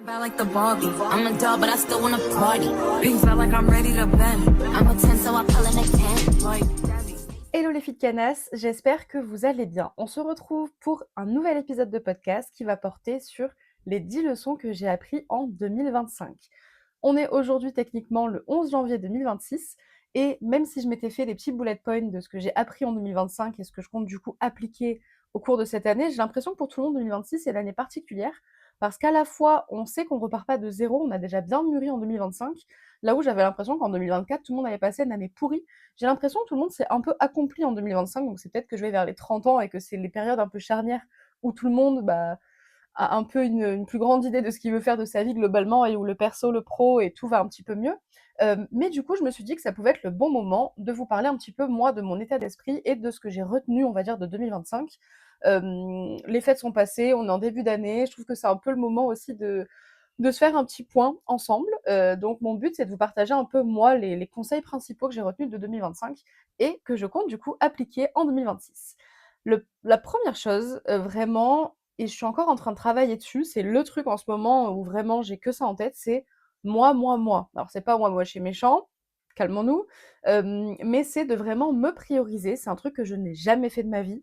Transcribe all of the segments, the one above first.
Bad like the Barbie. I'm a doll, but I still wanna party. Pink felt like I'm ready to bend. I'm a 10, so I pull in a 10. Like Daddy. Hello les filles de Canas, j'espère que vous allez bien. On se retrouve pour un nouvel épisode de podcast qui va porter sur les 10 leçons que j'ai appris en 2025. On est aujourd'hui techniquement le 11 janvier 2026 et même si je m'étais fait des petits bullet points de ce que j'ai appris en 2025 et ce que je compte du coup appliquer au cours de cette année, j'ai l'impression que pour tout le monde 2026 c'est l'année particulière parce qu'à la fois on sait qu'on repart pas de zéro, on a déjà bien mûri en 2025, là où j'avais l'impression qu'en 2024 tout le monde avait passé une année pourrie. J'ai l'impression que tout le monde s'est un peu accompli en 2025, donc c'est peut-être que je vais vers les 30 ans et que c'est les périodes un peu charnières où tout le monde a un peu une plus grande idée de ce qu'il veut faire de sa vie globalement et où le perso, le pro et tout va un petit peu mieux. Mais du coup, je me suis dit que ça pouvait être le bon moment de vous parler un petit peu, moi, de mon état d'esprit et de ce que j'ai retenu, on va dire, de 2025. Les fêtes sont passées, on est en début d'année, je trouve que c'est un peu le moment aussi de se faire un petit point ensemble. Donc mon but, c'est de vous partager un peu, moi, les conseils principaux que j'ai retenus de 2025 et que je compte du coup appliquer en 2026. La première chose, vraiment, et je suis encore en train de travailler dessus, c'est le truc en ce moment où vraiment j'ai que ça en tête, c'est moi, moi, moi. Alors c'est pas moi, moi, je suis méchant, calmons-nous, mais c'est de vraiment me prioriser. C'est un truc que je n'ai jamais fait de ma vie,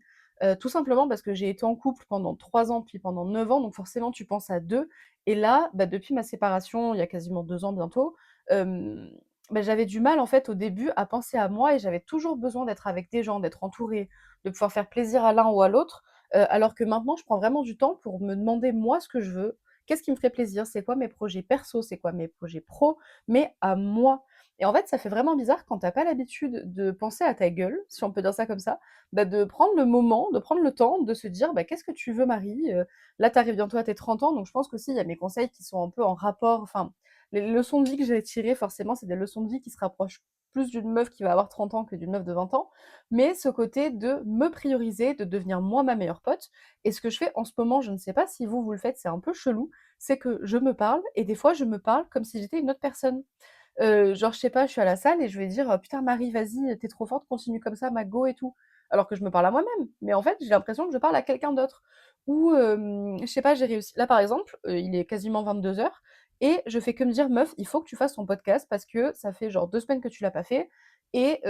tout simplement parce que j'ai été en couple pendant 3 ans, puis pendant 9 ans, donc forcément tu penses à deux. Et là, depuis ma séparation, il y a quasiment 2 ans bientôt, hem, j'avais du mal en fait au début à penser à moi et j'avais toujours besoin d'être avec des gens, d'être entourée, de pouvoir faire plaisir à l'un ou à l'autre, alors que maintenant je prends vraiment du temps pour me demander moi ce que je veux. Qu'est-ce qui me ferait plaisir? C'est quoi mes projets perso? C'est quoi mes projets pro? Mais à moi. Et en fait, ça fait vraiment bizarre quand tu pas l'habitude de penser à ta gueule, si on peut dire ça comme ça, de prendre le moment, de prendre le temps de se dire: «Qu'est-ce que tu veux Marie?» Là, tu arrives bientôt à tes 30 ans, donc je pense qu'aussi il y a mes conseils qui sont un peu en rapport, enfin, les leçons de vie que j'ai tirées, forcément, c'est des leçons de vie qui se rapprochent plus d'une meuf qui va avoir 30 ans que d'une meuf de 20 ans. Mais ce côté de me prioriser, de devenir moi ma meilleure pote. Et ce que je fais en ce moment, je ne sais pas si vous le faites, c'est un peu chelou, c'est que je me parle et des fois je me parle comme si j'étais une autre personne. Genre, je sais pas, je suis à la salle et je vais dire: «Putain Marie, vas-y, tu trop forte, continue comme ça, ma go et tout». Alors que je me parle à moi-même, mais en fait, j'ai l'impression que je parle à quelqu'un d'autre. Ou, je sais pas, j'ai réussi là, par exemple, il est quasiment 22 heures et je fais que me dire: «Meuf, il faut que tu fasses ton podcast parce que ça fait genre 2 semaines que tu l'as pas fait et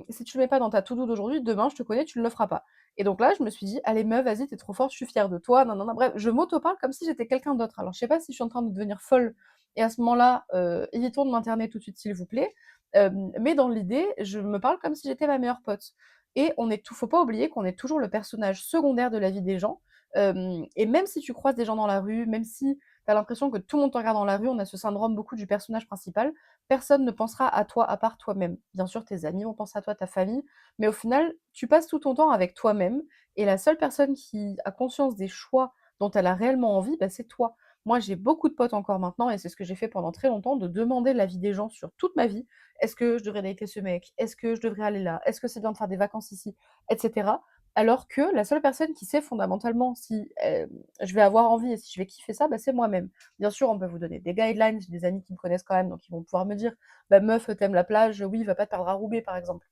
si tu le mets pas dans ta to do d'aujourd'hui, demain, je te connais, tu ne le feras pas». Et donc là, je me suis dit: «Allez meuf, vas-y, tu trop forte, je suis fière de toi, nin nin nin». Bref, je m'auto-parle comme si j'étais quelqu'un d'autre. Alors je sais pas si je suis en train de devenir folle et à ce moment-là, évitons de m'interner tout de suite, s'il vous plaît. Mais dans l'idée, je me parle comme si j'étais ma meilleure pote. Et faut pas oublier qu'on est toujours le personnage secondaire de la vie des gens. Et même si tu croises des gens dans la rue, même si tu as l'impression que tout le monde te regarde dans la rue, on a ce syndrome beaucoup du personnage principal, personne ne pensera à toi à part toi-même. Bien sûr, tes amis vont penser à toi, ta famille, mais au final, tu passes tout ton temps avec toi-même et la seule personne qui a conscience des choix dont elle a réellement envie, c'est toi. Moi, j'ai beaucoup de potes encore maintenant et c'est ce que j'ai fait pendant très longtemps, de demander l'avis des gens sur toute ma vie. Est-ce que je devrais dater ce mec? Est-ce que je devrais aller là? Est-ce que c'est bien de faire des vacances ici? Etc. Alors que la seule personne qui sait fondamentalement si je vais avoir envie et si je vais kiffer ça, c'est moi-même. Bien sûr, on peut vous donner des guidelines, j'ai des amis qui me connaissent quand même, donc ils vont pouvoir me dire, meuf, t'aimes la plage, oui, va pas te perdre à Roubaix par exemple.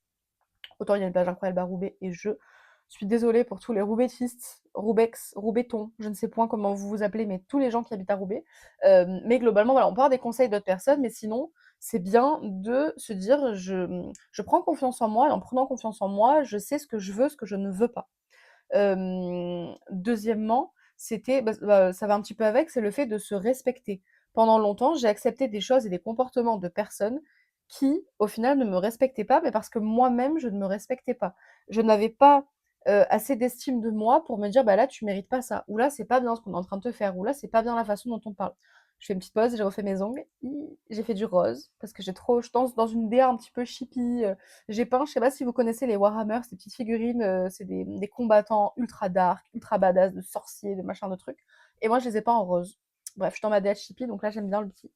Autant il y a une plage incroyable à Roubaix et je suis désolée pour tous les Roubaixistes, Roubaix, Roubaixtons, je ne sais point comment vous vous appelez, mais tous les gens qui habitent à Roubaix. Mais globalement, voilà, on peut avoir des conseils d'autres personnes, mais sinon, c'est bien de se dire je prends confiance en moi et en prenant confiance en moi, je sais ce que je veux, ce que je ne veux pas. Deuxièmement, c'était, ça va un petit peu avec, c'est le fait de se respecter. Pendant longtemps, j'ai accepté des choses et des comportements de personnes qui, au final, ne me respectaient pas, mais parce que moi-même, je ne me respectais pas. Je n'avais pas assez d'estime de moi pour me dire, là, tu mérites pas ça, ou là, c'est pas bien ce qu'on est en train de te faire, ou là, c'est pas bien la façon dont on parle. Je fais une petite pause, j'ai refait mes ongles, j'ai fait du rose, parce que je danse dans une DA un petit peu chippie, j'ai peint, je sais pas si vous connaissez les Warhammer, ces petites figurines, c'est des combattants ultra dark, ultra badass, de sorciers, de machin, de trucs. Et moi, je les ai peints en rose. Bref, je suis dans ma DH chippie, donc là, j'aime bien le petit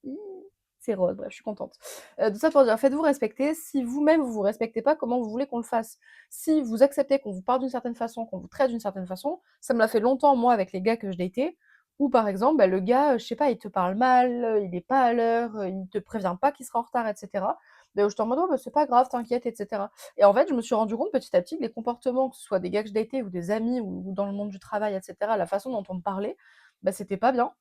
c'est rose, bref, je suis contente. Tout ça pour dire, faites-vous respecter. Si vous-même, vous vous respectez pas, comment vous voulez qu'on le fasse? Si vous acceptez qu'on vous parle d'une certaine façon, qu'on vous traite d'une certaine façon, ça me l'a fait longtemps, moi, avec les gars que je datais, où par exemple, le gars, je sais pas, il te parle mal, il est pas à l'heure, il te prévient pas qu'il sera en retard, etc. Où j'étais en mode: «Oh, c'est pas grave, t'inquiète», etc. Et en fait, je me suis rendu compte petit à petit que les comportements, que ce soit des gars que je datais ou des amis ou dans le monde du travail, etc., la façon dont on me parlait, c'était pas bien.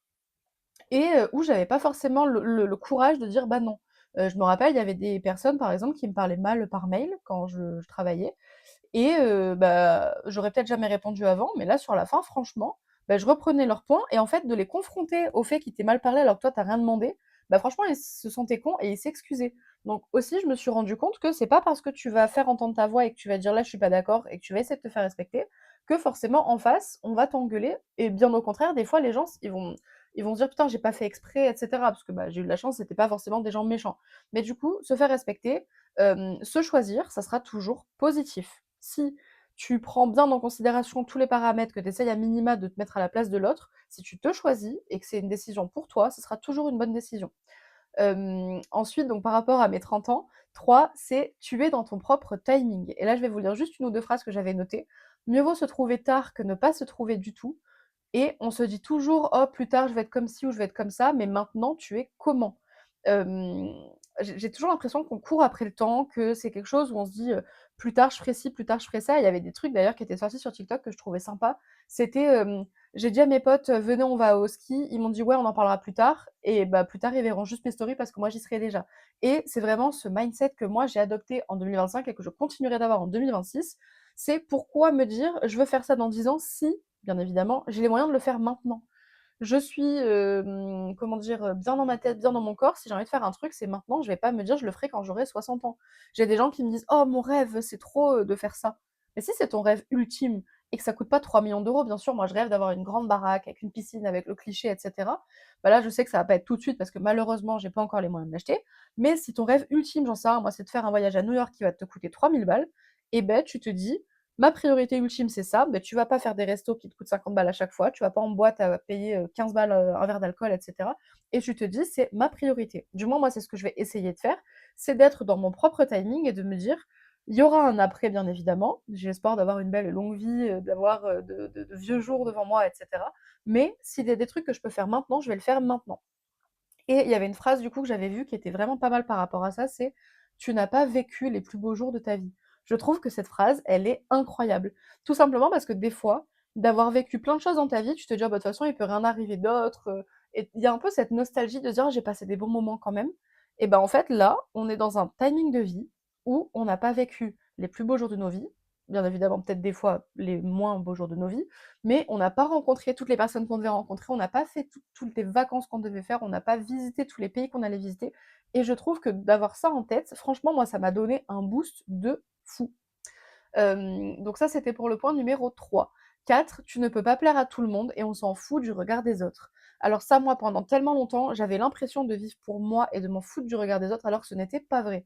et où j'avais pas forcément le courage de dire: «Bah non». Je me rappelle, il y avait des personnes, par exemple, qui me parlaient mal par mail quand je travaillais et bah, j'aurais peut-être jamais répondu avant, mais là, sur la fin, franchement, bah, je reprenais leurs points et en fait, de les confronter au fait qu'ils t'aient mal parlé alors que toi, tu as rien demandé, bah, franchement, ils se sentaient cons et ils s'excusaient. Donc aussi, je me suis rendu compte que c'est pas parce que tu vas faire entendre ta voix et que tu vas dire: «Là, je suis pas d'accord» et que tu vas essayer de te faire respecter, que forcément en face, on va t'engueuler et bien au contraire, des fois, les gens, ils vont se dire: «Putain, j'ai pas fait exprès» et cetera. Parce que, bah, j'ai eu de la chance, c'était pas forcément des gens méchants. Mais du coup, se faire respecter, se choisir, ça sera toujours positif. Si tu prends bien en considération tous les paramètres, que tu essayes à minima de te mettre à la place de l'autre, si tu te choisis et que c'est une décision pour toi, ce sera toujours une bonne décision. Ensuite, donc par rapport à mes 30 ans, 3, c'est tu es dans ton propre timing. Et là, je vais vous lire juste une ou 2 phrases que j'avais notées. Mieux vaut se trouver tard que ne pas se trouver du tout. Et on se dit toujours: «Oh plus tard je vais être comme ci ou je vais être comme ça», mais maintenant tu es comment? Hem, j'ai toujours l'impression qu'on court après le temps, que c'est quelque chose où on se dit: «Plus tard je ferai ci, plus tard je ferai ça». Il y avait des trucs d'ailleurs qui étaient sortis sur TikTok que je trouvais sympa. C'était, j'ai dit à mes potes: «Venez on va au ski». Ils m'ont dit: «Ouais on en parlera plus tard» et bah, plus tard ils verront juste mes stories parce que moi j'y serai déjà. Et c'est vraiment ce mindset que moi j'ai adopté en 2025 et que je continuerai d'avoir en 2026. C'est pourquoi me dire: «Je veux faire ça dans 10 ans» si bien évidemment, j'ai les moyens de le faire maintenant. Je suis, comment dire? Bien dans ma tête, bien dans mon corps. Si j'ai envie de faire un truc, c'est maintenant. Je vais pas me dire: «Je le ferai quand j'aurai 60 ans». J'ai des gens qui me disent: «Oh mon rêve, c'est trop, de faire ça». Mais si c'est ton rêve ultime et que ça coûte pas 3 millions d'euros, bien sûr, moi je rêve d'avoir une grande baraque avec une piscine, avec le cliché et cetera. Bah là, je sais que ça va pas être tout de suite parce que malheureusement, j'ai pas encore les moyens de l'acheter. Mais si ton rêve ultime, j'en sais rien moi, c'est de faire un voyage à New York qui va te coûter 3 000 balles et beh, tu te dis: «Ma priorité ultime, c'est ça», beh, tu vas pas faire des restos qui te coûtent 50 balles à chaque fois, tu vas pas en boîte à payer, 15 balles, un verre d'alcool et cetera et tu te dis: «C'est ma priorité». Du moins, moi, c'est ce que je vais essayer de faire, c'est d'être dans mon propre timing et de me dire: «Il y aura un après, bien évidemment, j'ai espoir d'avoir une belle et longue vie, d'avoir, de vieux jours devant moi et cetera, mais s'il y a des trucs que je peux faire maintenant, je vais le faire maintenant». Et il y avait une phrase du coup que j'avais vue qui était vraiment pas mal par rapport à ça, c'est: «Tu n'as pas vécu les plus beaux jours de ta vie». Je trouve que cette phrase, elle est incroyable. Tout simplement parce que des fois, d'avoir vécu plein de choses dans ta vie, tu te dis: «Ah bah, de toute façon, il peut rien arriver d'autre», et il y a un peu cette nostalgie de se dire: «Ah, j'ai passé des bons moments quand même». Et ben, en fait, là, on est dans un timing de vie où on n'a pas vécu les plus beaux jours de nos vies, bien évidemment, peut-être des fois les moins beaux jours de nos vies, mais on n'a pas rencontré toutes les personnes qu'on devait rencontrer, on n'a pas fait toutes les vacances qu'on devait faire, on n'a pas visité tous les pays qu'on allait visiter. Et je trouve que d'avoir ça en tête, franchement, moi, ça m'a donné un boost de fou. Donc ça, c'était pour le point numéro 3. 4, tu ne peux pas plaire à tout le monde et on s'en fout du regard des autres. Alors ça, moi, pendant tellement longtemps, j'avais l'impression de vivre pour moi et de m'en foutre du regard des autres, alors que ce n'était pas vrai.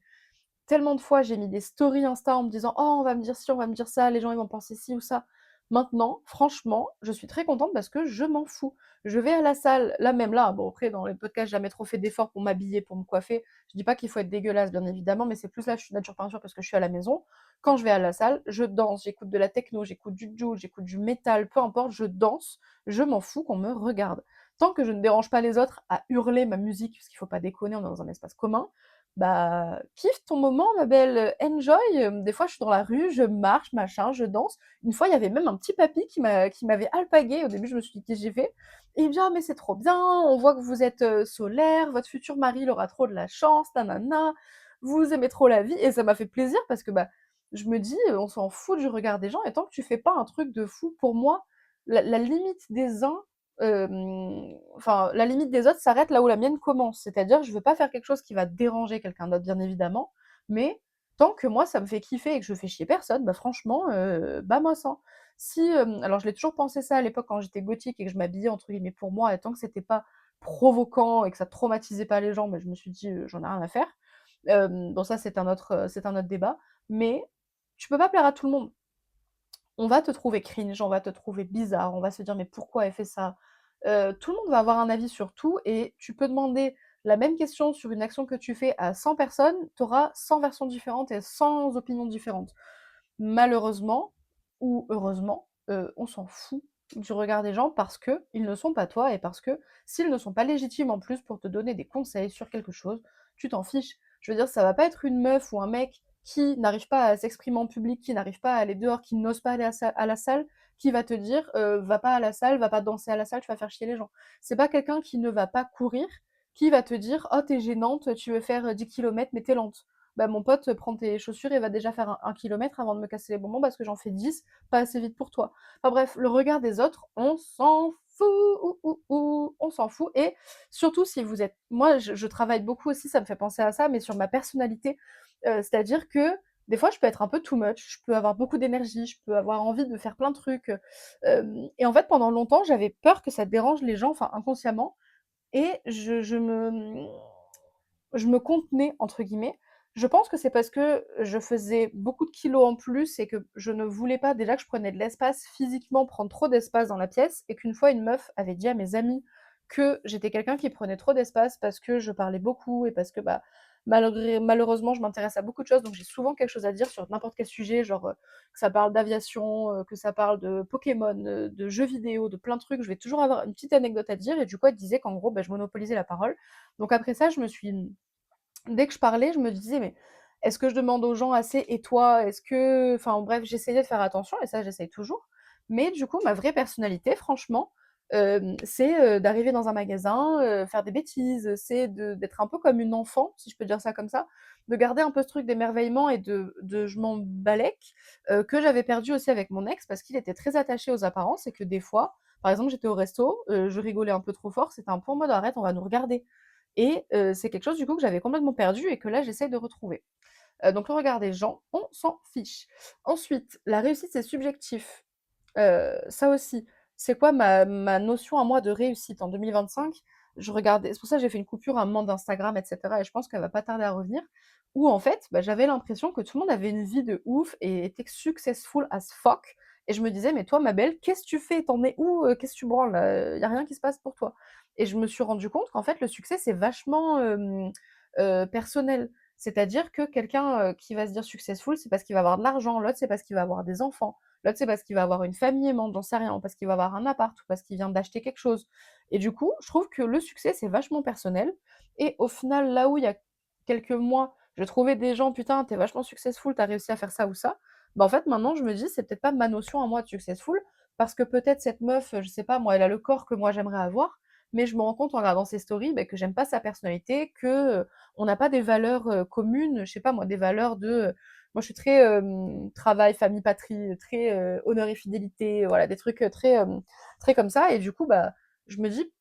Tellement de fois, j'ai mis des stories Insta en me disant: «Oh, on va me dire ci, on va me dire ça, les gens ils vont penser ci ou ça». Maintenant, franchement, je suis très contente parce que je m'en fous. Je vais à la salle, là même là, bon après dans les podcasts, j'ai jamais trop fait d'efforts pour m'habiller, pour me coiffer. Je dis pas qu'il faut être dégueulasse, bien évidemment, mais c'est plus là, je suis nature peinture parce que je suis à la maison. Quand je vais à la salle, je danse, j'écoute de la techno, j'écoute du Jul, j'écoute du métal, peu importe, je danse, je m'en fous qu'on me regarde. Tant que je ne dérange pas les autres à hurler ma musique, parce qu'il faut pas déconner, on est dans un espace commun, bah, kiffe ton moment ma belle, enjoy, des fois je suis dans la rue, je marche, machin, je danse. Une fois, il y avait même un petit papy qui m'avait alpagué. Au début, je me suis dit: «Qu'est-ce que j'ai fait?» Et il me dit: «Ah mais c'est trop bien, on voit que vous êtes, solaire, votre futur mari, il aura trop de la chance, nanana, vous aimez trop la vie» et ça m'a fait plaisir parce que, bah, je me dis, «On s'en fout du regard des gens et tant que tu fais pas un truc de fou». Pour moi, la limite des uns enfin, la limite des autres s'arrête là où la mienne commence. C'est-à-dire, je veux pas faire quelque chose qui va déranger quelqu'un d'autre, bien évidemment, mais tant que moi, ça me fait kiffer et que je fais chier personne, bah franchement, moi ça. Si, alors je l'ai toujours pensé ça à l'époque quand j'étais gothique et que je m'habillais entre guillemets «pour moi» et tant que c'était pas provoquant et que ça traumatisait pas les gens, bah, je me suis dit: «J'en ai rien à faire». Bon ça c'est un autre débat, mais tu peux pas plaire à tout le monde. On va te trouver cringe, on va te trouver bizarre, on va se dire: «Mais pourquoi elle fait ça?» Tout le monde va avoir un avis sur tout et tu peux demander la même question sur une action que tu fais à 100 personnes, tu auras 100 versions différentes et 100 opinions différentes. Malheureusement ou heureusement, on s'en fout du regard des gens parce qu'ils ne sont pas toi et parce que s'ils ne sont pas légitimes en plus pour te donner des conseils sur quelque chose, tu t'en fiches. Je veux dire, ça va pas être une meuf ou un mec qui n'arrive pas à s'exprimer en public, qui n'arrive pas à aller dehors, qui n'ose pas aller à la salle, qui va te dire va pas à la salle, va pas danser à la salle, tu vas faire chier les gens. C'est pas quelqu'un qui ne va pas courir qui va te dire oh t'es gênante, tu veux faire 10 kilomètres mais t'es lente. Bah mon pote prend tes chaussures et va déjà faire un kilomètre avant de me casser les bonbons parce que j'en fais 10, pas assez vite pour toi. Enfin bref, le regard des autres, on s'en fout, on s'en fout. Et surtout si vous êtes, moi je travaille beaucoup aussi, ça me fait penser à ça, mais sur ma personnalité, c'est-à-dire que des fois, je peux être un peu too much, je peux avoir beaucoup d'énergie, je peux avoir envie de faire plein de trucs. Et en fait, pendant longtemps, j'avais peur que ça dérange les gens, enfin inconsciemment, et je me «contenais» entre guillemets. Je pense que c'est parce que je faisais beaucoup de kilos en plus et que je ne voulais pas déjà que je prenais de l'espace physiquement, prendre trop d'espace dans la pièce et qu'une fois une meuf avait dit à mes amis que j'étais quelqu'un qui prenait trop d'espace parce que je parlais beaucoup et parce que, bah, malheureusement je m'intéresse à beaucoup de choses donc j'ai souvent quelque chose à dire sur n'importe quel sujet, genre, que ça parle d'aviation, que ça parle de Pokémon, de jeux vidéo, de plein de trucs. Je vais toujours avoir une petite anecdote à dire et du coup elle disait qu'en gros, bah, je monopolisais la parole. Donc après ça, dès que je parlais, je me disais: «Mais est-ce que je demande aux gens assez et toi? Est-ce que» enfin bref, j'essayais de faire attention et ça j'essaye toujours. Mais du coup, ma vraie personnalité, franchement, c'est, d'arriver dans un magasin, faire des bêtises, c'est d'être un peu comme une enfant, si je peux dire ça comme ça, de garder un peu ce truc d'émerveillement et de je m'en balèque, que j'avais perdu aussi avec mon ex parce qu'il était très attaché aux apparences et que des fois, par exemple, j'étais au resto, je rigolais un peu trop fort, c'était un peu en mode: «Arrête, on va nous regarder». Et c'est quelque chose du coup que j'avais complètement perdu et que là j'essaye de retrouver. Donc le regard des gens, on s'en fiche. Ensuite, la réussite c'est subjectif. Ça aussi, c'est quoi ma notion à moi de réussite? En 2025, je regardais c'est pour ça que j'ai fait une coupure à un moment d'Instagram et cetera et je pense qu'elle va pas tarder à revenir, où en fait, bah, j'avais l'impression que tout le monde avait une vie de ouf et était successful as fuck et je me disais: «Mais toi ma belle, qu'est-ce que tu fais? Tu en es où? Qu'est-ce que tu branles là? Il y a rien qui se passe pour toi». Et je me suis rendu compte qu'en fait le succès c'est vachement, personnel. C'est-à-dire que quelqu'un, qui va se dire successful, c'est parce qu'il va avoir de l'argent, l'autre c'est parce qu'il va avoir des enfants. L'autre, c'est parce qu'il va avoir une famille aimante, j'en sais rien, ou parce qu'il va avoir un appart, ou parce qu'il vient d'acheter quelque chose. Et du coup, je trouve que le succès, c'est vachement personnel. Et au final, là où il y a quelques mois, je trouvais des gens, putain, t'es vachement successful, t'as réussi à faire ça ou ça. Bah en fait, maintenant, je me dis, c'est peut-être pas ma notion à moi de successful, parce que peut-être cette meuf, je sais pas, moi, elle a le corps que moi j'aimerais avoir, mais je me rends compte en regardant ses stories bah, que j'aime pas sa personnalité, que on n'a pas des valeurs communes, je sais pas moi, des valeurs de moi, je suis très travail, famille, patrie, très honneur et fidélité, voilà, des trucs très, très comme ça. Et du coup, bah, je me dis,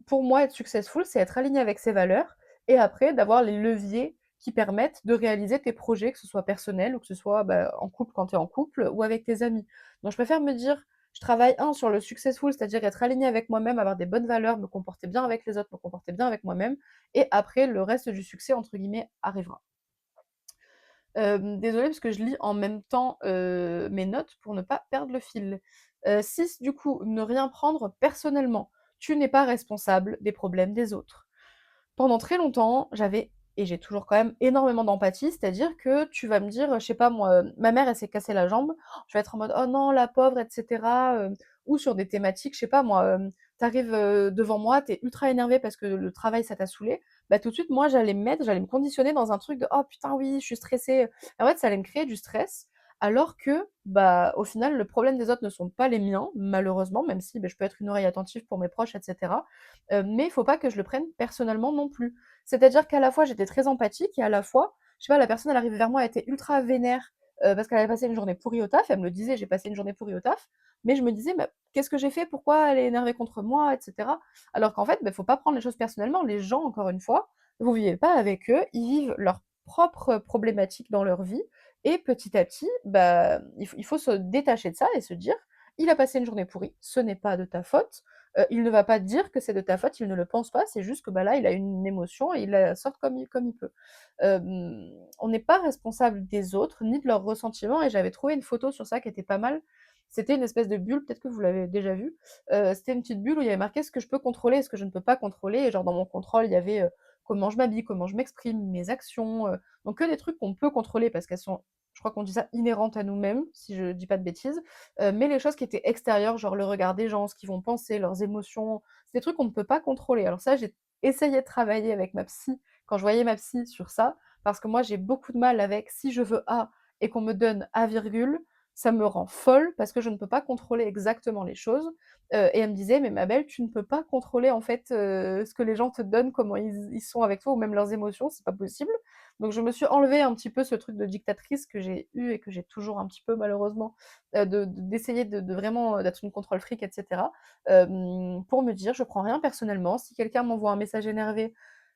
pour moi, être successful, c'est être aligné avec ses valeurs et après d'avoir les leviers qui permettent de réaliser tes projets, que ce soit personnel ou que ce soit bah, en couple quand tu es en couple ou avec tes amis. Donc, je préfère me dire, je travaille sur le successful, c'est-à-dire être aligné avec moi-même, avoir des bonnes valeurs, me comporter bien avec les autres, me comporter bien avec moi-même. Et après, le reste du succès, entre guillemets, arrivera. Désolée parce que je lis en même temps, mes notes pour ne pas perdre le fil. 6 du coup, ne rien prendre personnellement. Tu n'es pas responsable des problèmes des autres. Pendant très longtemps, j'avais et j'ai toujours quand même énormément d'empathie, c'est-à-dire que tu vas me dire, je sais pas moi, ma mère elle s'est cassée la jambe, je vais être en mode: «Oh non la pauvre» et cetera, ou sur des thématiques, je sais pas moi, tu arrives, devant moi, tu es ultra énervé parce que le travail ça t'a saoulé, bah tout de suite moi j'allais me conditionner dans un truc de: «Oh putain oui, je suis stressée», et en fait ça allait me créer du stress, alors que, bah, au final le problème des autres ne sont pas les miens, malheureusement, même si, beh, je peux être une oreille attentive pour mes proches et cetera, mais il faut pas que je le prenne personnellement non plus. C'est-à-dire qu'à la fois, j'étais très empathique et à la fois, je sais pas, la personne, elle arrivait vers moi, elle était ultra vénère, parce qu'elle avait passé une journée pourrie au taf. Elle me le disait: «J'ai passé une journée pourrie au taf». Mais je me disais: «Bah, qu'est-ce que j'ai fait? Pourquoi elle est énervée contre moi?» et cetera. Alors qu'en fait, bah, faut pas prendre les choses personnellement. Les gens, encore une fois, vous vivez pas avec eux, ils vivent leurs propres problématiques dans leur vie et petit à petit, bah, il faut se détacher de ça et se dire: «Il a passé une journée pourrie, ce n'est pas de ta faute, il ne va pas dire que c'est de ta faute, il ne le pense pas, c'est juste que, bah, là, il a une émotion et il la sort comme il peut. On n'est pas responsable des autres, ni de leurs ressentiments et j'avais trouvé une photo sur ça qui était pas mal. C'était une espèce de bulle, peut-être que vous l'avez déjà vue. C'était une petite bulle où il y avait marqué ce que je peux contrôler et ce que je ne peux pas contrôler et genre dans mon contrôle, il y avait, comment je m'habille, comment je m'exprime, mes actions, donc que des trucs qu'on peut contrôler parce qu'elles sont, je crois qu'on dit ça, inhérentes à nous-mêmes, si je dis pas de bêtises. Mais les choses qui étaient extérieures, genre le regard des gens, ce qu'ils vont penser, leurs émotions, c'est des trucs qu'on ne peut pas contrôler. Alors ça, j'ai essayé de travailler avec ma psy, quand je voyais ma psy sur ça, parce que moi j'ai beaucoup de mal avec si je veux A et qu'on me donne A virgule, ça me rend folle parce que je ne peux pas contrôler exactement les choses. Et elle me disait: «Mais ma belle, tu ne peux pas contrôler en fait, ce que les gens te donnent, comment ils sont avec toi ou même leurs émotions, c'est pas possible». Donc je me suis enlevée un petit peu ce truc de dictatrice que j'ai eu et que j'ai toujours un petit peu malheureusement, d'essayer de vraiment, d'être une contrôle fric et cetera. Pour me dire: «Je prends rien personnellement, si quelqu'un m'envoie un message énervé,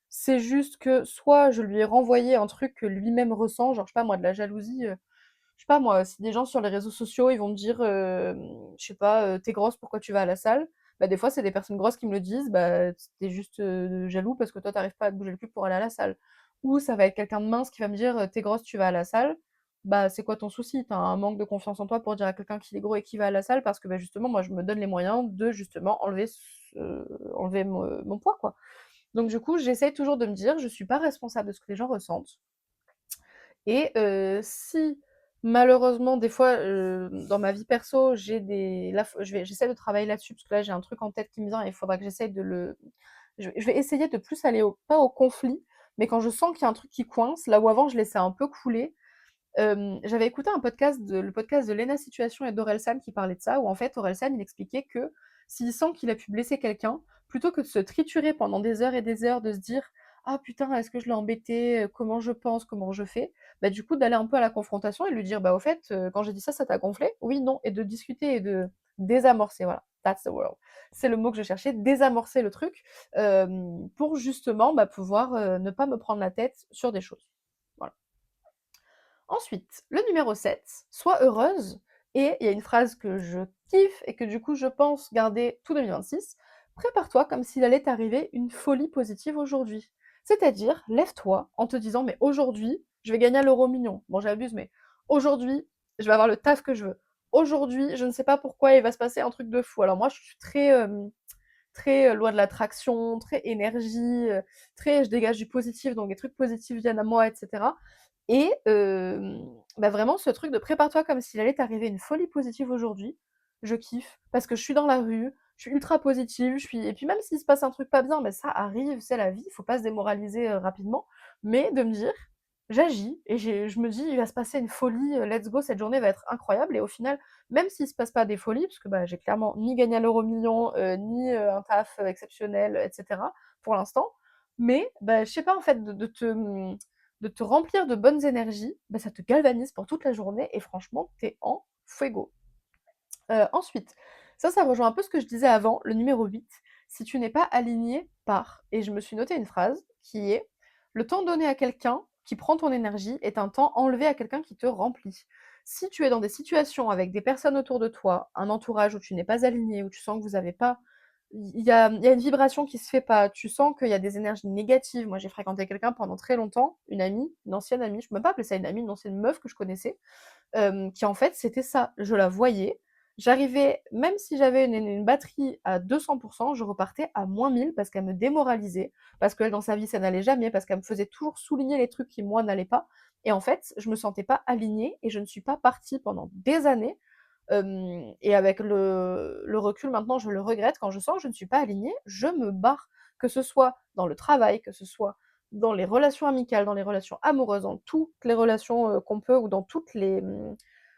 c'est juste que soit je lui ai renvoyé un truc que lui-même ressent, genre je sais pas moi, de la jalousie, je sais pas moi, si des gens sur les réseaux sociaux, ils vont me dire, je sais pas, «Tu grosse, pourquoi tu vas à la salle?» Bah, des fois, c'est des personnes grosses qui me le disent, bah, tu juste, jaloux parce que toi, tu pas à te bouger le cul pour aller à la salle. Ou ça va être quelqu'un de mince qui va me dire, «Tu grosse, tu vas à la salle». Bah, c'est quoi ton souci? Tu un manque de confiance en toi pour dire à quelqu'un qu'il est gros et qu'il va à la salle parce que, bah, justement, moi, je me donne les moyens de justement enlever mon poids, quoi. Donc du coup, j'essaye toujours de me dire: «Je suis pas responsable de ce que les gens ressentent». Et si malheureusement des fois, dans ma vie perso, j'ai des là, j'essaie de travailler là-dessus parce que là, j'ai un truc en tête qui me vient et il faudra que j'essaye de le je vais essayer de plus aller au pas au conflit, mais quand je sens qu'il y a un truc qui coince, là où avant je laissais un peu couler. J'avais écouté le podcast de Lena Situation et d'Orelsan qui parlait de ça, où en fait Orelsan il expliquait que s'il sent qu'il a pu blesser quelqu'un, plutôt que de se triturer pendant des heures et des heures, de se dire: «Ah putain, est-ce que je l'ai embêté? Comment je pense? Comment je fais?» Bah, du coup d'aller un peu à la confrontation et lui dire: «Bah, au fait, quand j'ai dit ça, ça t'a gonflé? Oui, non?» et de discuter et de désamorcer, voilà, that's the word. C'est le mot que je cherchais, désamorcer le truc, pour justement, bah, pouvoir, ne pas me prendre la tête sur des choses. Voilà. Ensuite, le numéro 7, sois heureuse. Et il y a une phrase que je kiffe et que du coup je pense garder tout 2026. Prépare-toi comme s'il allait t'arriver une folie positive aujourd'hui. C'est-à-dire, lève-toi en te disant, mais aujourd'hui, je vais gagner à l'euro million. Bon, j'abuse, mais aujourd'hui, je vais avoir le taf que je veux. Aujourd'hui, je ne sais pas pourquoi il va se passer un truc de fou. Alors moi, je suis très loi de l'attraction, très énergie, très je dégage du positif, donc des trucs positifs viennent à moi, etc. Et bah, vraiment ce truc de prépare-toi comme s'il allait t'arriver une folie positive aujourd'hui, je kiffe parce que je suis dans la rue, je suis ultra positive, je suis et puis même s'il se passe un truc pas bien, mais ça arrive, c'est la vie, il faut pas se démoraliser, rapidement, mais de me dire: «J'agis et je me dis: «Il va se passer une folie, let's go, cette journée va être incroyable» et au final, même s'il se passe pas des folies, parce que, bah, j'ai clairement ni gagné à l'euro million, ni, un taf, exceptionnel, et cetera, pour l'instant, mais bah, je sais pas en fait de te remplir de bonnes énergies, bah, ça te galvanise pour toute la journée et franchement, tu es en fuego. Ensuite, ça rejoint un peu ce que je disais avant, le numéro 8. Si tu n'es pas aligné, pars. Et je me suis noté une phrase qui est: «Le temps donné à quelqu'un qui prend ton énergie est un temps enlevé à quelqu'un qui te remplit». Si tu es dans des situations avec des personnes autour de toi, un entourage où tu n'es pas aligné, où tu sens que vous avez pas il y a une vibration qui se fait pas, tu sens qu'il y a des énergies négatives. Moi, j'ai fréquenté quelqu'un pendant très longtemps, une amie, une ancienne amie, je peux même pas appeler ça une amie, une ancienne meuf que je connaissais, qui en fait, c'était ça. Je la voyais, j'arrivais même si j'avais une batterie à 200, je repartais à -1000 parce qu'elle me démoralisait, parce qu'elle, dans sa vie, ça n'allait jamais, parce qu'elle me faisait toujours souligner les trucs qui, moi, n'allaient pas et en fait, je me sentais pas alignée et je ne suis pas partie pendant des années, et avec le recul maintenant, je le regrette. Quand je sens que je ne suis pas alignée, je me barre. Que ce soit dans le travail, que ce soit dans les relations amicales, dans les relations amoureuses, dans toutes les relations, qu'on peut ou dans toutes les,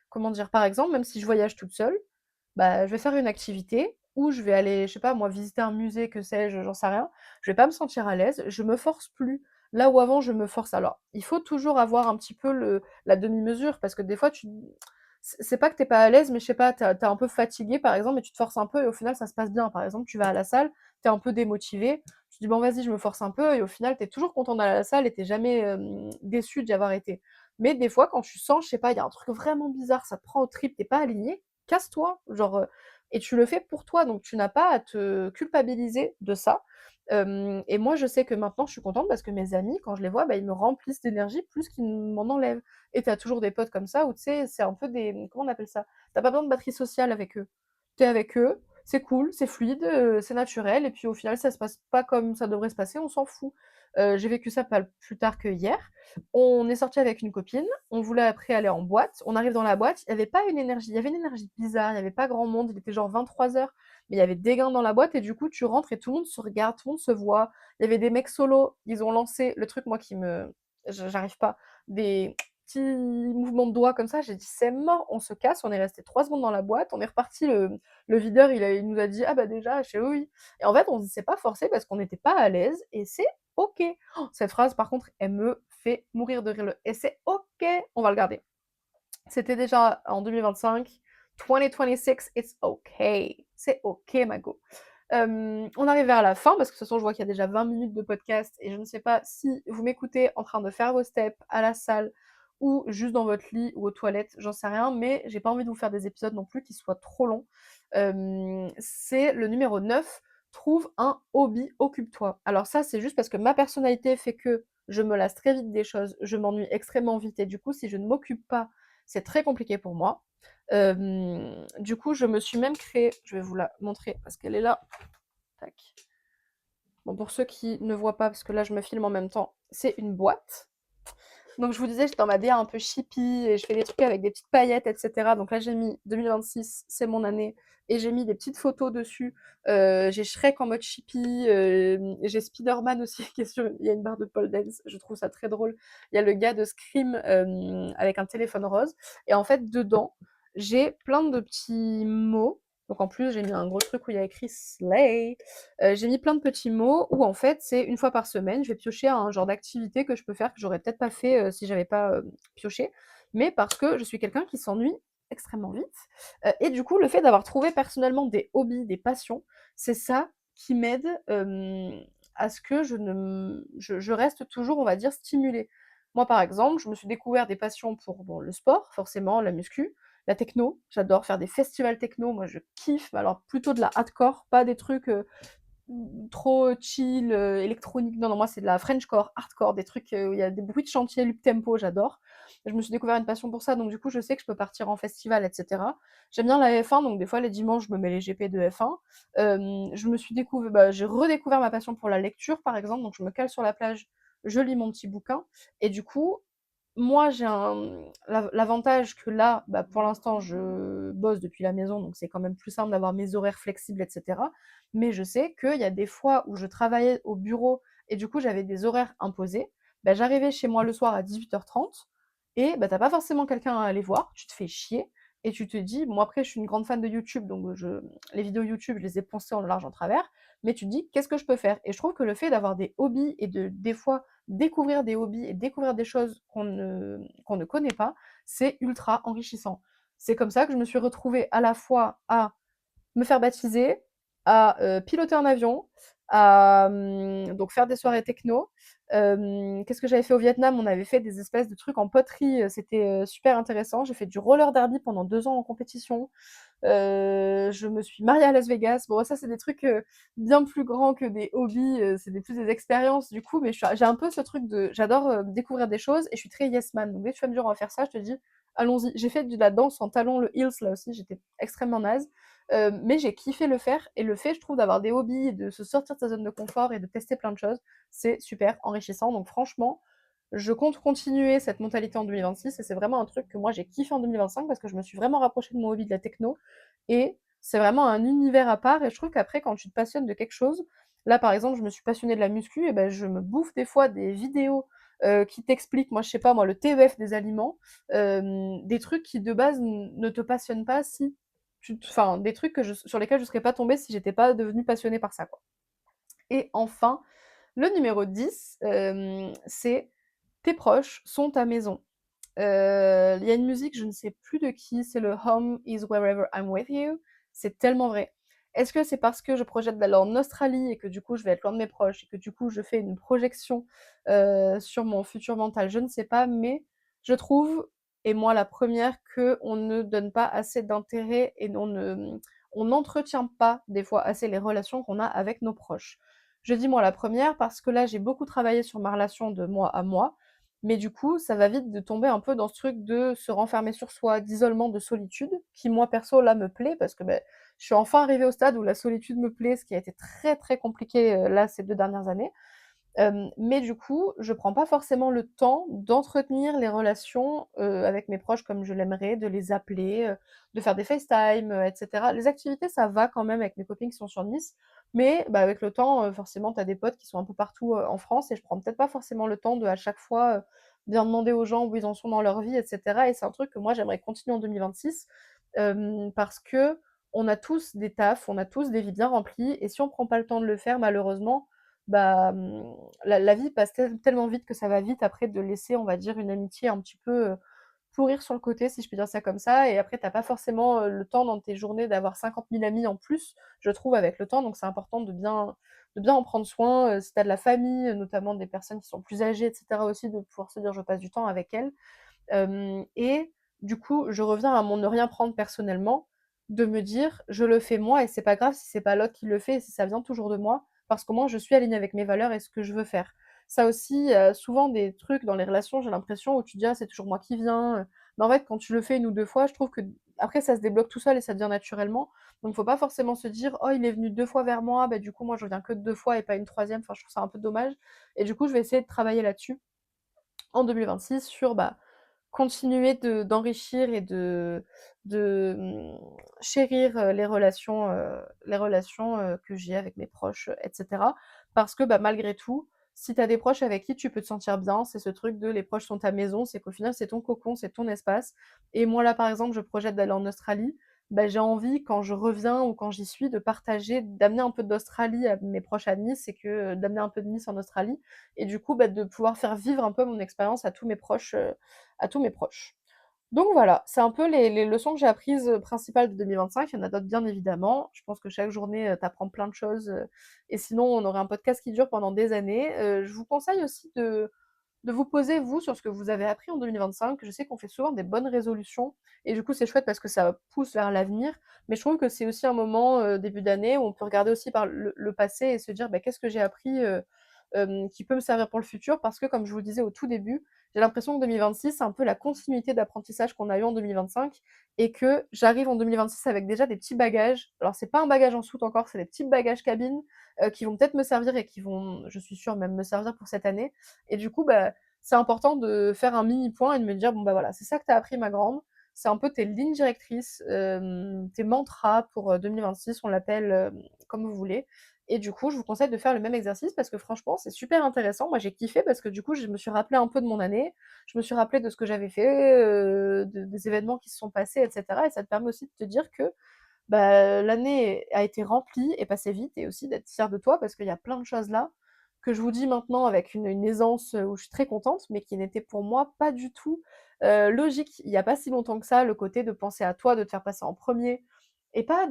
comment dire? Par exemple, même si je voyage toute seule, bah, je vais faire une activité ou je vais aller, je sais pas moi, visiter un musée, que sais-je, j'en sais rien. Je vais pas me sentir à l'aise, je me force plus. Là où avant je me force. Alors, il faut toujours avoir un petit peu la demi-mesure parce que des fois c'est pas que tu es pas à l'aise, mais je sais pas, tu es un peu fatigué par exemple et tu te forces un peu et au final ça se passe bien. Par exemple, tu vas à la salle, tu es un peu démotivé, tu te dis: «Bon vas-y, je me force un peu» et au final tu es toujours content d'aller à la salle et tu es jamais, déçu d'y avoir été. Mais des fois quand tu sens, je sais pas, il y a un truc vraiment bizarre, ça te prend aux tripes, tu es pas aligné, casse-toi, genre, et tu le fais pour toi, donc tu n'as pas à te culpabiliser de ça. Et moi, je sais que maintenant, je suis contente parce que mes amis, quand je les vois, bah, ils me remplissent d'énergie plus qu'ils ne m'en enlèvent. Et tu as toujours des potes comme ça où tu sais, c'est un peu des comment on appelle ça? Tu as pas besoin de batterie sociale avec eux. Tu es avec eux, c'est cool, c'est fluide, c'est naturel et puis au final, ça se passe pas comme ça devrait se passer, on s'en fout. J'ai vécu ça pas plus tard qu'hier. On est sortis avec une copine, on voulait après aller en boîte, on arrive dans la boîte, il y avait pas une énergie, il y avait une énergie bizarre, il y avait pas grand monde, il était genre 23h, mais il y avait des gars dans la boîte et du coup tu rentres et tout le monde se regarde, tout le monde se voit. Il y avait des mecs solos, ils ont lancé le truc moi qui me j'arrive pas, des petits mouvements de doigts comme ça. J'ai dit: «C'est mort, on se casse». On est resté 3 secondes dans la boîte, on est reparti, le videur, il nous a dit: «Ah bah déjà?» Je fais: «Oui, oui». Et en fait, on s'est pas forcé parce qu'on n'était pas à l'aise et c'est OK. Oh, cette phrase par contre, elle me fait mourir de rire, le «et c'est OK», on va le garder. C'était déjà en 2025. 2026, it's okay. C'est OK, ma go. On arrive vers la fin parce que de toute façon, je vois qu'il y a déjà 20 minutes de podcast et je ne sais pas si vous m'écoutez en train de faire vos steps à la salle ou juste dans votre lit ou aux toilettes, j'en sais rien, mais j'ai pas envie de vous faire des épisodes non plus qui soient trop longs. C'est le numéro 9. Trouve un hobby, occupe-toi. Alors ça, c'est juste parce que ma personnalité fait que je me lasse très vite des choses, je m'ennuie extrêmement vite et du coup, si je ne m'occupe pas, c'est très compliqué pour moi. Du coup, je me suis même créée, je vais vous la montrer parce qu'elle est là. Tac. Bon, pour ceux qui ne voient pas, parce que là je me filme en même temps, c'est une boîte. Donc je vous disais, j'étais dans ma DA un peu chippie et je fais des trucs avec des petites paillettes, etc. Donc là j'ai mis 2026, c'est mon année, et j'ai mis des petites photos dessus. J'ai Shrek en mode chippie, j'ai Spider-Man aussi qui est sur. Il y a une barre de pole dance, je trouve ça très drôle. Il y a le gars de Scream avec un téléphone rose. Et en fait, dedans, j'ai plein de petits mots. Donc en plus, j'ai mis un gros truc où il y a écrit Slay. J'ai mis plein de petits mots où en fait, c'est une fois par semaine, je vais piocher un genre d'activité que je peux faire que j'aurais peut-être pas fait si j'avais pas pioché, mais parce que je suis quelqu'un qui s'ennuie extrêmement vite. Et du coup, le fait d'avoir trouvé personnellement des hobbies, des passions, c'est ça qui m'aide à ce que je reste toujours, on va dire, stimulée. Moi, par exemple, je me suis découvert des passions pour bon, le sport, forcément, la muscu, la techno. J'adore faire des festivals techno. Moi, je kiffe. Alors, plutôt de la hardcore, pas des trucs trop chill, électronique. Non, non, moi, c'est de la Frenchcore, hardcore, des trucs où il y a des bruits de chantier, up tempo, j'adore. Je me suis découvert une passion pour ça, donc du coup, je sais que je peux partir en festival, etc. J'aime bien la F1, donc des fois, les dimanches, je me mets les GP de F1. Je me suis découvert, bah, j'ai redécouvert ma passion pour la lecture, par exemple, donc je me cale sur la plage, je lis mon petit bouquin, et du coup, moi, j'ai l'avantage que là, bah, pour l'instant, je bosse depuis la maison, donc c'est quand même plus simple d'avoir mes horaires flexibles, etc. Mais je sais qu'il y a des fois où je travaillais au bureau et du coup, j'avais des horaires imposés. Bah, j'arrivais chez moi le soir à 18h30 et bah, t'as pas forcément quelqu'un à aller voir, tu te fais chier et tu te dis, bon, après, je suis une grande fan de YouTube, donc les vidéos YouTube, je les ai poncées en large en travers, mais tu te dis, qu'est-ce que je peux faire? Et je trouve que le fait d'avoir des hobbies et des fois, découvrir des hobbies et découvrir des choses qu'on ne connaît pas, c'est ultra enrichissant. C'est comme ça que je me suis retrouvée à la fois à me faire baptiser, à piloter un avion, à donc faire des soirées techno. Qu'est-ce que j'avais fait au Vietnam? On avait fait des espèces de trucs en poterie, c'était super intéressant. J'ai fait du roller derby pendant 2 ans en compétition. Je me suis mariée à Las Vegas. Bon, ça, c'est des trucs bien plus grands que des hobbies, c'est plus des expériences du coup, mais j'ai un peu ce truc de. J'adore découvrir des choses et je suis très yes man. Donc dès que tu vas me dire on va faire ça, je te dis allons-y. J'ai fait de la danse en talons, le heels là aussi, j'étais extrêmement naze. Mais j'ai kiffé le faire et le fait, je trouve, d'avoir des hobbies et de se sortir de sa zone de confort et de tester plein de choses, c'est super enrichissant. Donc franchement, je compte continuer cette mentalité en 2026 et c'est vraiment un truc que moi j'ai kiffé en 2025 parce que je me suis vraiment rapprochée de mon hobby de la techno et c'est vraiment un univers à part et je trouve qu'après quand tu te passionnes de quelque chose, là par exemple je me suis passionnée de la muscu et ben je me bouffe des fois des vidéos qui t'expliquent, moi je sais pas moi, le TEF des aliments, des trucs qui de base ne te passionnent pas si enfin des trucs sur lesquels je serais pas tombée si j'étais pas devenue passionnée par ça quoi. Et enfin, le numéro 10, c'est tes proches sont ta maison. Il y a une musique, je ne sais plus de qui, c'est le Home is wherever I'm with you. C'est tellement vrai. Est-ce que c'est parce que je projette d'aller en Australie et que du coup je vais être loin de mes proches et que du coup je fais une projection sur mon futur mental? Je ne sais pas, mais je trouve, et moi la première, qu'on ne donne pas assez d'intérêt et on n'entretient pas des fois assez les relations qu'on a avec nos proches. Je dis moi la première parce que là j'ai beaucoup travaillé sur ma relation de moi à moi, mais du coup, ça va vite de tomber un peu dans ce truc de se renfermer sur soi, d'isolement, de solitude, qui moi perso là me plaît parce que je suis enfin arrivée au stade où la solitude me plaît, ce qui a été très très compliqué là ces 2 dernières années. Mais du coup, je prends pas forcément le temps d'entretenir les relations avec mes proches comme je l'aimerais, de les appeler, de faire des FaceTime, etc. Les activités, ça va quand même avec mes copines qui sont sur Nice, mais bah, avec le temps, forcément, tu as des potes qui sont un peu partout en France et je prends peut-être pas forcément le temps de à chaque fois bien demander aux gens où ils en sont dans leur vie, etc. Et c'est un truc que moi, j'aimerais continuer en 2026 parce que on a tous des tafs, on a tous des vies bien remplies. Et si on prend pas le temps de le faire, malheureusement, bah, la vie passe tellement vite que ça va vite après de laisser, on va dire, une amitié un petit peu pourrir sur le côté, si je puis dire ça comme ça. Et après, t'as pas forcément le temps dans tes journées d'avoir 50 000 amis en plus, je trouve, avec le temps. Donc c'est important de bien en prendre soin. Si t'as de la famille, notamment des personnes qui sont plus âgées, etc. aussi, de pouvoir se dire je passe du temps avec elles. Et du coup, je reviens à mon ne rien prendre personnellement, de me dire je le fais moi et c'est pas grave si c'est pas l'autre qui le fait et si ça vient toujours de moi, parce qu'au moins je suis alignée avec mes valeurs et ce que je veux faire. Ça aussi, souvent des trucs dans les relations, j'ai l'impression où tu te dis: «Ah, c'est toujours moi qui viens», mais en fait, quand tu le fais une ou 2 fois, je trouve que après ça se débloque tout seul et ça devient naturellement. Donc faut pas forcément se dire: «Oh, il est venu 2 fois vers moi, bah, du coup moi je viens que 2 fois et pas une troisième. Enfin, je trouve ça un peu dommage et du coup, je vais essayer de travailler là-dessus en 2026 sur, bah, continuer d'enrichir et chérir, les relations, que j'ai avec mes proches, et cetera. Parce que, bah, malgré tout, si tu as des proches avec qui tu peux te sentir bien, c'est ce truc de les proches sont ta maison, c'est qu'au final, c'est ton cocon, c'est ton espace. Et moi, là, par exemple, je projette d'aller en Australie, bah, j'ai envie, quand je reviens ou quand j'y suis, de partager, d'amener un peu d'Australie à mes proches à Nice et que d'amener un peu de Nice en Australie et du coup, bah, de pouvoir faire vivre un peu mon expérience à tous mes proches. Donc voilà, c'est un peu les leçons que j'ai apprises, principales de 2025. Il y en a d'autres bien évidemment. Je pense que chaque journée, tu apprends plein de choses, et sinon on aurait un podcast qui dure pendant des années. Je vous conseille aussi de vous poser, vous, sur ce que vous avez appris en 2025. Je sais qu'on fait souvent des bonnes résolutions et du coup, c'est chouette parce que ça pousse vers l'avenir. Mais je trouve que c'est aussi un moment, début d'année, où on peut regarder aussi par le passé et se dire: «Bah, qu'est-ce que j'ai appris, qui peut me servir pour le futur?» Parce que comme je vous le disais au tout début, j'ai l'impression que 2026, c'est un peu la continuité d'apprentissage qu'on a eu en 2025 et que j'arrive en 2026 avec déjà des petits bagages. Alors c'est pas un bagage en soute encore, c'est des petits bagages cabine, qui vont peut-être me servir et qui vont, je suis sûre, même me servir pour cette année. Et du coup, bah, c'est important de faire un mini point et de me dire: «Bon, bah, voilà, c'est ça que tu as appris ma grande». C'est un peu tes lignes directrices, tes mantras pour, 2026, on l'appelle, comme vous voulez. Et du coup, je vous conseille de faire le même exercice parce que franchement, c'est super intéressant. Moi, j'ai kiffé parce que du coup, je me suis rappelé un peu de mon année, je me suis rappelé de ce que j'avais fait, des événements qui se sont passés, et cetera. Et ça te permet aussi de te dire que, bah, l'année a été remplie et passée vite et aussi d'être fière de toi parce qu'il y a plein de choses là que je vous dis maintenant avec une aisance, où je suis très contente, mais qui n'était pour moi pas du tout, logique. Il y a pas si longtemps que ça, le côté de penser à toi, de te faire passer en premier et pas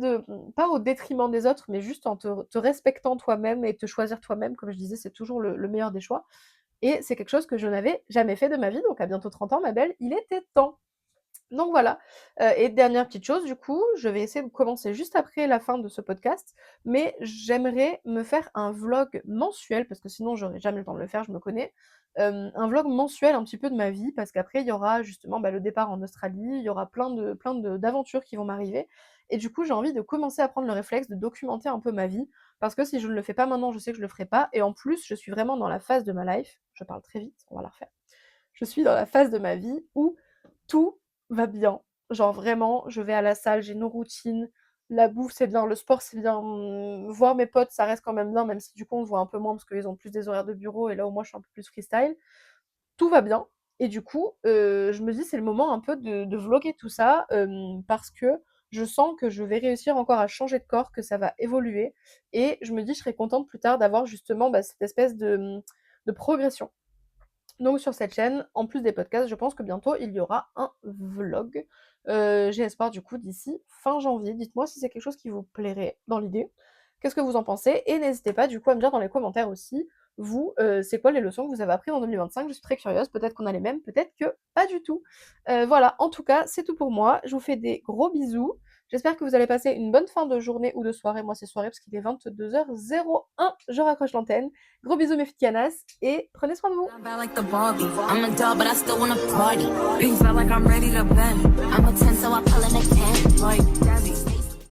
au détriment des autres, mais juste en te respectant toi-même et te choisir toi-même, comme je disais, c'est toujours le meilleur des choix et c'est quelque chose que je n'avais jamais fait de ma vie, donc à bientôt 30 ans ma belle, il était temps. Donc voilà, et dernière petite chose du coup, je vais essayer de commencer juste après la fin de ce podcast, mais j'aimerais me faire un vlog mensuel parce que sinon j'aurais jamais le temps de le faire, je me connais. Un vlog mensuel un petit peu de ma vie parce qu'après il y aura justement, bah, le départ en Australie, il y aura plein de d'aventures qui vont m'arriver et du coup j'ai envie de commencer à prendre le réflexe de documenter un peu ma vie parce que si je ne le fais pas maintenant, je sais que je le ferai pas et en plus je suis vraiment dans la phase de ma life, je parle très vite, on va la refaire. Je suis dans la phase de ma vie où tout va bien. Genre vraiment, je vais à la salle, j'ai nos routines, la bouffe c'est bien, le sport c'est bien, voir mes potes ça reste quand même bien, même si du coup on se voit un peu moins parce qu'ils ont plus des horaires de bureau et là où moi je suis un peu plus freestyle. Tout va bien et du coup, je me dis c'est le moment un peu de vlogger tout ça, parce que je sens que je vais réussir encore à changer de corps, que ça va évoluer et je me dis: «Je serais contente plus tard d'avoir justement, bah, cette espèce de progression». Donc sur cette chaîne, en plus des podcasts, je pense que bientôt il y aura un vlog. J'ai espoir du coup d'ici fin janvier. Dites-moi si c'est quelque chose qui vous plairait dans l'idée. Qu'est-ce que vous en pensez? Et n'hésitez pas du coup à me dire dans les commentaires aussi, vous, c'est quoi les leçons que vous avez apprises en 2025? Je suis très curieuse, peut-être qu'on a les mêmes, peut-être que pas du tout. Voilà, en tout cas, c'est tout pour moi. Je vous fais des gros bisous. J'espère que vous allez passer une bonne fin de journée ou de soirée. Moi, c'est soirée parce qu'il est 22h01. Je raccroche l'antenne. Gros bisous mes petites canasses et prenez soin de vous. I'm bad like the Barbie. I'm a doll, but I still wanna party. Pink felt like I'm ready to bend. I'm a 10, so I pull in a can. Like